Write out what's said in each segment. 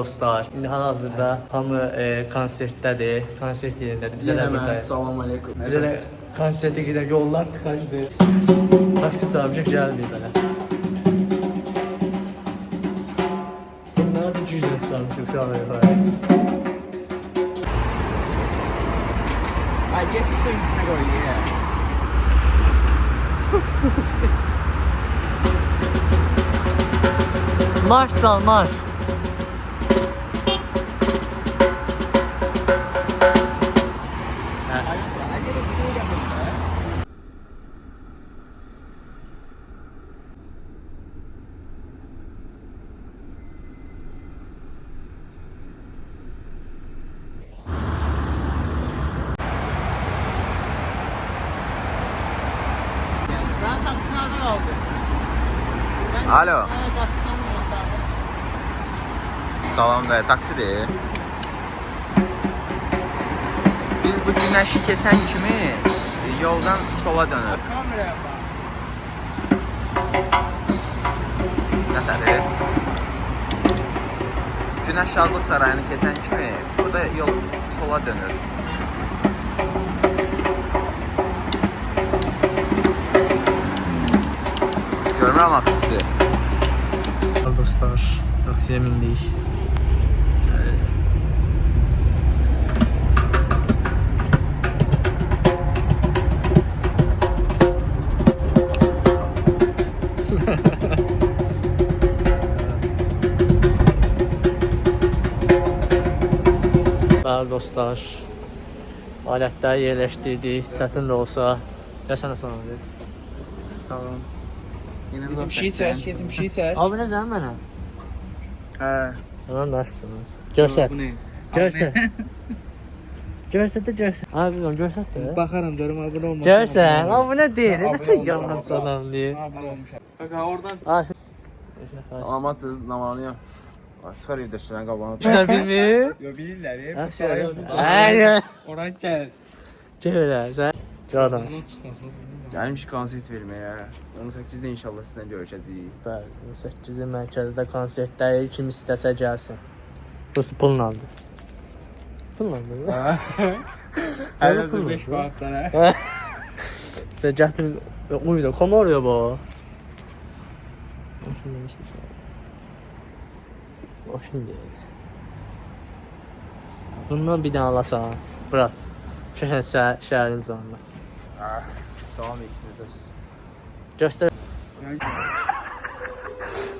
dostlar. İndi hal-hazırda hamı konsertdədir. Konsert yerindədir. Bizə də burada. Salam aleykum. Bizə də konsertə gedən yollar tıxacdır. Taksi çağırmışıq, gəlməyib belə. Bunları da güclə çıxarmışıq şu an yuxarı. I get the suits to go here. Marş çal, marş. Sen taksi nerede kaldı? Alo. Salam və taksidir. Biz bu günəşi keçən kimi yoldan sola dönür. Kameraya bak. Nətədir? Günəş Şadlıq Sarayını keçən kimi burada yol sola dönür. Görmürəm axısı. Dostlar, taksiyə mindik. Bəli dostlar, alətləri yerləşdirdik, çətin də olsa. Gəlsənə sana ver. Sağ olun. Yine Bir şey çək, getim bir şey çək. Abi nə zəmin mənə? He. Tamam da aşkım. Görsət. Bu ne? Görsət. Görsət də görsət. Abi bilmem görsət də. Bakarım diyorum abone olmasın. Görsən, abi bu nə deyir? Nə yalan salam deyir. Abone olmuşam. Bak ha oradan. Asın. Amatsız zamanı. Çıkar evdeşten kabağını. Sen bilmir? Yo bilirler ya. Nasıl? Aynen. Oradan gel. Gel sən. Görürəm. Gelmiş konsert vermeye. 18'de inşallah sizinle görüşeceğiz. Bəli, 8-ci mərkəzdə konsertdə kim istəsə gəlsin. Bu pulla aldı. Pulla aldı. Her yazı 5 vaatlara. Və gətir uyda kom oraya bu. O şimdi. Bundan bir dənə alasan. Bırak. Şəhər şəhərin canına. Salam ikinize. Göster.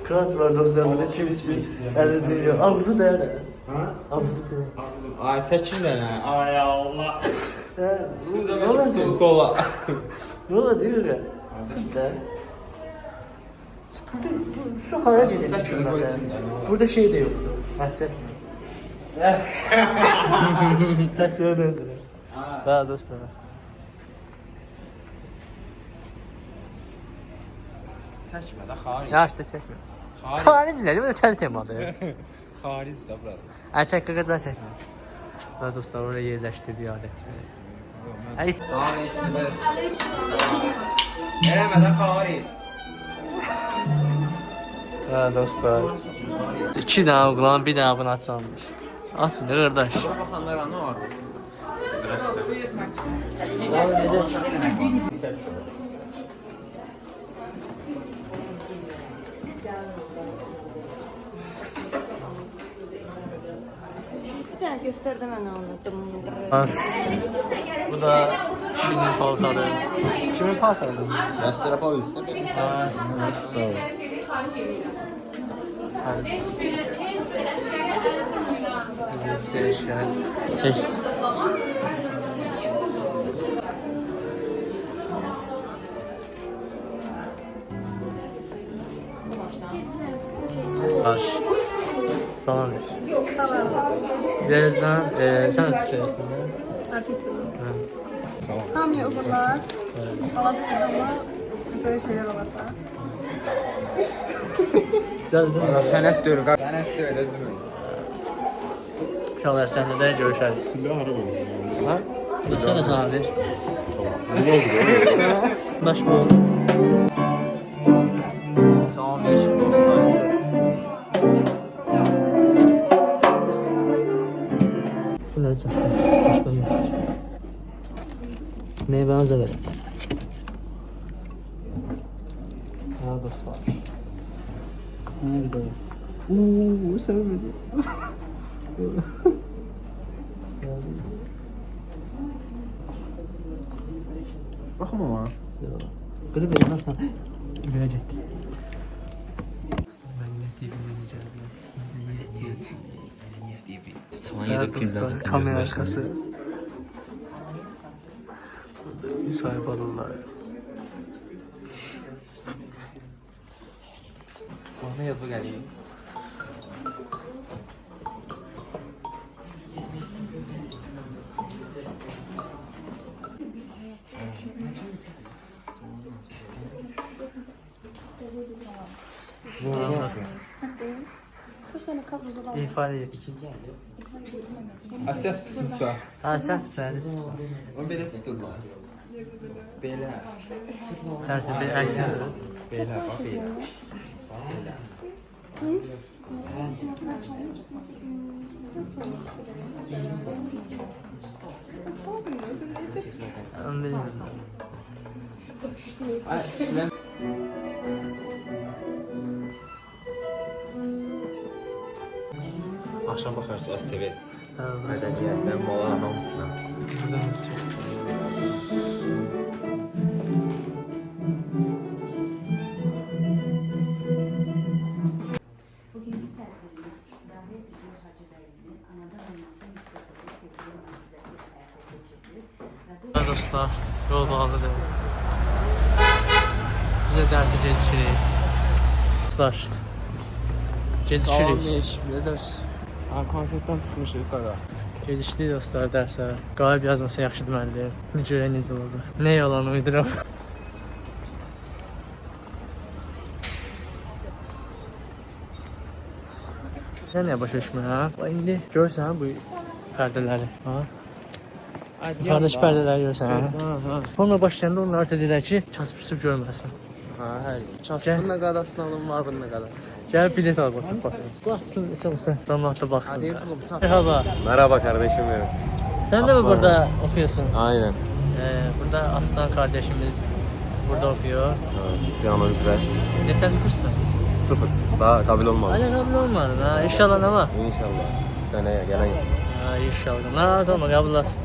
Kırat var dostlar, burada kim istiyor? Əziz biliyor. Ağzı da ya. Ha? Ağzı da. Ay 8 tane. Ay Allah. Siz de çok soğuk ola. Ne olacak ya? Süt de. Burada su harac edilmiş mesela. Burada şey de yoktu. Bahçe. Bahçe döndüler. Daha dostlar. Çəkmə də xaric. Yaxşı çəkmə. Xaric. Xaric nədir? Bu da təz temadır. Xaric də bura. Çək qaqadan çəkmə. Və dostlar oraya yerləşdirdik adətimiz. Ay, Salam ikiniz. Eləmədən xaric. ha dostlar. 2 dənə oğlan, bir dənə bunu açanmış. Açın da qardaş. Bura baxanlar anı var. Bir tane gösterdim ben onu. Bu da kimin paltarı? Kimin paltarı? Bəslərə polis. Ha, sağ ol. Hey. Baş. Salam ver. Yok tamam. Birazdan sen açık verirsin. Artistim. Ha. Tam yokurlar. Alatıklarla böyle şeyler olata. Birazdan Sənət deyil, sənət deyil özüm. inşallah seninle de görüşelim. Ha? Sen sana ver. Baş bu. Salam aleyküm dostlar. Meyveleri çatıştım. Meyvenize verin. Ha dostlar. Nerede? Uuu sevmedi. Bakın ama. Grip edin nasıl? Görecek. Evet dostlar, kamera arkası. Sahip olurlar. Bana yapı geliyor. Bu sene kavruzda da İfade et. Asya tutsa. Ha sen sen. O böyle tutulma. Böyle. Tersi bir aksiyon. Böyle bak böyle. Akşam bakarsınız TV. Tamam. Mədəniyyətdən, mola hamısına. Bugünkü tədbirimiz dahi bizim Hacı Bəyliyin anadan olması müstəqillik bir münasabəti həyata keçirilir və bu Evet dostlar, yol bağlıdır. Biz de derse gecikirik. Dostlar, gecikirik. Nezər. Ha konsertdən çıxmışıq yuxarı. Gecikdik dostlar dərsə. Qalib yazmasa yaxşıdır müəllim. Görək necə olacaq. Nə yalan uyduram. Sən nə başa düşmür ha? Bax indi görsən bu pərdələri. Ha? Yuxarıdakı pərdələri görsən ha? Sonra başlayanda onları tezələr ki, kasıb görməsin. Ha, hər. Çaspınla qadasını alın, varınla qadasını. Gəl bilet al baksın. Baksın, neçə olsa cəmaata baxsın. Hadi yazılım, çap. Merhaba. Merhaba kardeşim benim. Sen de mi burada okuyorsun? Aynen. Burada Aslan kardeşimiz burada okuyor. Evet, şu an Özber. Neçənci kursda? 0. Daha kabul olmadı. Aynen kabul olmadı. Ha, inşallah ama. İnşallah. Seneye gelen Ha, inşallah. Rahat olma kabul olsun.